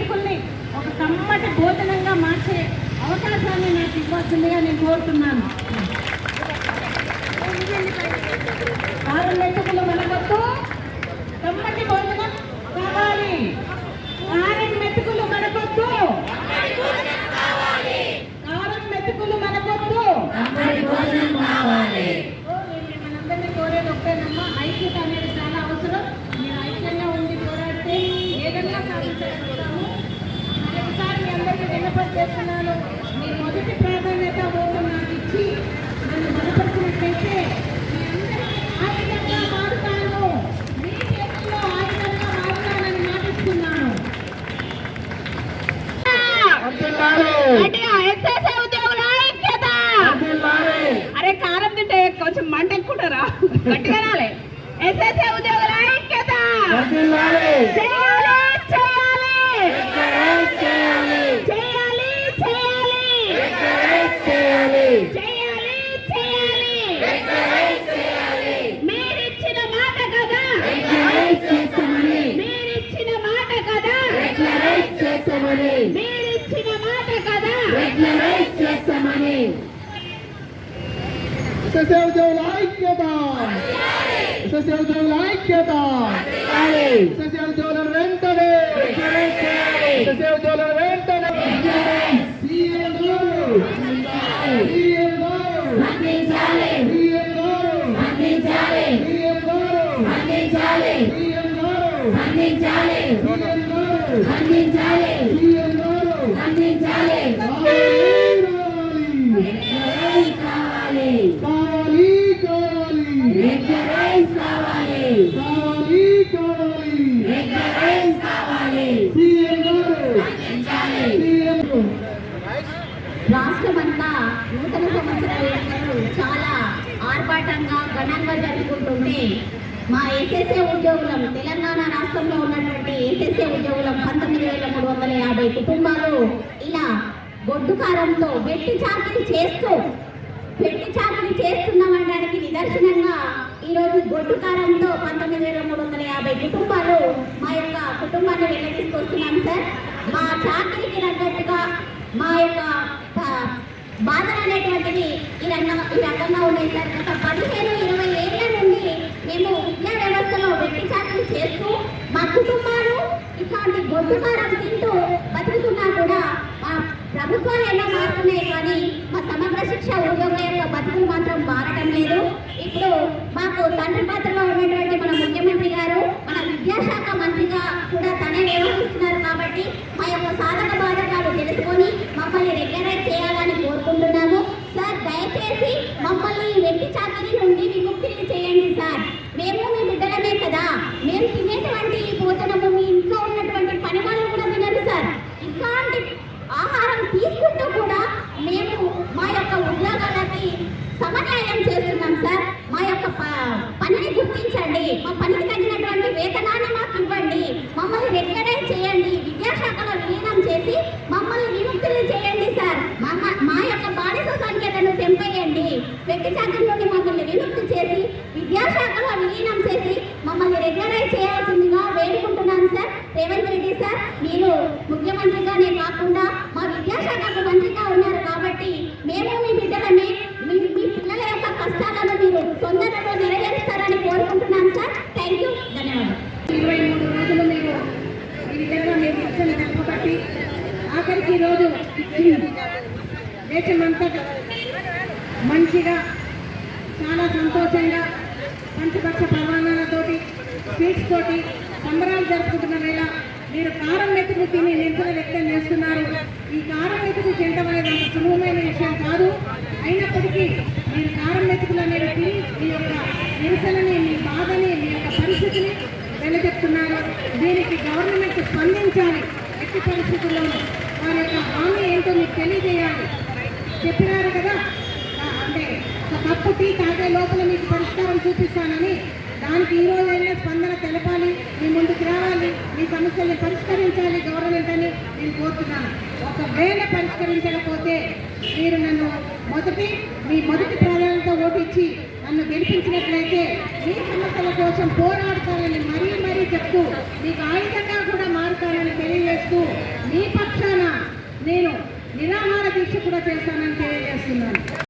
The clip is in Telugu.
మెతుకుల్ని ఒక కమ్మటి భోజనంగా మార్చే అవకాశాన్ని నాకు ఇవ్వాల్సిందిగా నేను కోరుతున్నాను. కారం మెతుకులు మనకొద్దు, కమ్మటి భోజనం కావాలి. కారం మెతుకులు మనకొద్దు, కారం మెతుకులు మనకొద్దు. మనందరినీ కోరేది ఒక్కేనమ్మా, ఐక్యత అనేది చాలా అవసరం. మీరు ఐక్యంగా ఉండి పోరాడితే ఏదైనా సాధించగలుగుతాము. మరొకసారి మీ అందరికీ విన్నపం చేస్తున్నాను, మీ మొదటి ప్రాధాన్యత ఓటు నాకు ఇచ్చి నన్ను బలపరిచినట్లయితే మీ అందరికీ ఆయుధంగా మారుతాను, మీ చేతుల్లో ఆయుధంగా మారుతానని మాటిస్తున్నాను. అరే కారం తింటే కొంచెం మంట ఎక్కుంటారా, గట్టిగా రాలే. ఎస్ఎస్ఏ ఉద్యోగుల ఐక్యత చేయాలి చేయాలి చేయాలి చేయాలి చేయాలి చేయాలి. మీరిచ్చిన మాట కదా, మీరిచ్చిన మాట కదా, మీరిచ్చిన మాట కదా. ఎస్ఎస్ఏ ఉద్యోగుల ఐక్యత, ఎస్ఎస్ఏ ఉద్యోగుల ఐక్యత, ఎస్ఎస్ఏ ఉద్యోగులను వెంటనే, ఎస్ఎస్ఏ ఉద్యోగులను వెంటనే సీఎం గారు, సీఎం గారు, సీఎం గారు, సీఎం గారు, సీఎం రాష్ట్రమంతా నూతన సంవత్సర వేడుకలు చాలా ఆర్భాటంగా ఘనంగా జరుపుకుంటుంది. మా ఎస్ఎస్ఏ ఉద్యోగులం, తెలంగాణ రాష్ట్రంలో ఉన్నటువంటి ఎస్ఎస్ఏ ఉద్యోగులం 19,350 కుటుంబాలు ఇలా గొడ్డు కారంతో వెట్టి చాకిరీ చేస్తున్నామనడానికి నిదర్శనంగా ఈరోజు గొడ్డు కారంతో 19,350 కుటుంబాలు మా యొక్క కుటుంబాన్ని వెల్లడిసుకొస్తున్నాం సార్. మా చాకిరీకి తగ్గట్టుగా మా యొక్క బాధలు అనేటువంటివి ఈ రకంగా ఉన్నాయి సార్. గత 15-20 ఏళ్ల నుండి మేము విద్యా వ్యవస్థలో వెట్టి చాకిరీ చేస్తూ మా కుటుంబాలు ఇట్లాంటి గొడ్డు కారం తింటూ బతుకుతున్నా కూడా మా ప్రభుత్వాలు ఎలా మారుతున్నాయి కానీ మా సమగ్ర శిక్ష ఉద్యోగుల యొక్క బతుకులు మాత్రం మారటం లేదు. ఇప్పుడు మాకు తండ్రి పాత్రలో ఉన్నటువంటి మన ముఖ్యమంత్రి గారు మన విద్యాశాఖ మంత్రిగా కూడా తనే నిర్వహిస్తున్నారు కాబట్టి మా యొక్క సాధక బాధకాలు తెలుసుకొని మమ్మల్ని రెగ్యులరైజ్ చేయాలని కోరుకుంటున్నాము సార్. దయచేసి మమ్మల్ని వెట్టి చాకిరీ నుండి విముక్తిని చేయండి సార్. మేము మీ బిడ్డలమే కదా, మేము తినేటువంటి భోజనము మీ ఇంట్లో ఉన్నటువంటి పని వాళ్ళు కూడా తినరు సార్. ఇట్లాంటి ఆహారం తీసుకుంటూ కూడా మేము మా యొక్క ఉద్యోగాలకి సమన్వయం చేస్తున్నాం సార్. మా యొక్క పనిని గుర్తించండి, మా పనికి తగినటువంటి వేతనాన్ని మాకు ఇవ్వండి, మమ్మల్ని రెగ్యులరైజ్ చేయండి, విద్యాశాఖలో విలీనం చేసి మమ్మల్ని విముక్తులు చేయండి సార్. మా యొక్క బానిస సంఖ్యలను తెంపేయండి, వెట్టి చాకిరీ నుండి మమ్మల్ని విముక్తి చేసి విద్యాశాఖలో విలీనం చేసి మమ్మల్ని రెగ్యులరైజ్ చేయాల్సిందిగా వేడుకుంటున్నాను సార్. రేవంత్ రెడ్డి సార్, మీరు ముఖ్యమంత్రిగానే కాకుండా మా విద్యాశాఖకు మంత్రిగా ఉన్నారు కాబట్టి మేము మీ బిడ్డలమే, మీ పిల్లల యొక్క కష్టాలను మీరు తొందరలో నెరవేరుస్తారని కోరుకుంటున్నాను సార్. థ్యాంక్ యూ, ధన్యవాదాలు. 23 రోజులు మీరు ఈ విధంగా మీరు నిరసన తెలుపబట్టి ఆఖరికి రోజు దేశమంతా మంచిగా చాలా సంతోషంగా పంచపక్ష ప్రమాణాలతోటి స్వీట్స్ తోటి సంబరాలు జరుపుకుంటున్న వేళ మీరు కారం మెతుకు తిని నిరసన వ్యక్తం చేస్తున్నారు. ఈ కారం మెతుకు తినడం అనేది అంత సులభమైన విషయం కాదు. అయినప్పటికీ మీరు కారం మెతుకులు అనేవి తిని మీ యొక్క నిరసనని, మీ బాధని, మీ యొక్క పరిస్థితిని వెలచెప్తున్నారు. దీనికి గవర్నమెంట్ స్పందించాలి. ఎట్టి పరిస్థితుల్లో వారి యొక్క హామీ ఏంటో మీకు తెలియజేయాలి. చెప్పినారు కదా, అంటే కప్పు టీ తాగే లోపల మీకు పరిష్కారం చూపిస్తానని. దానికి ఈ రోజైనా స్పందన తెలపాలి, మీ ముందుకు రావాలి, మీ సమస్యల్ని పరిష్కరించాలి గవర్నమెంట్ అని నేను కోరుతున్నాను. ఒకవేళ పరిష్కరించకపోతే మీరు నన్ను మీ మొదటి ప్రాధాన్యత ఓటిచ్చి నన్ను గెలిపించినట్లయితే మీ సమస్యల కోసం పోరాడతానని మరీ చెప్తూ మీకు ఆయుధంగా కూడా మారుతానని తెలియజేస్తూ నేను నిరాహార దీక్ష కూడా చేస్తానని తెలియజేస్తున్నాను.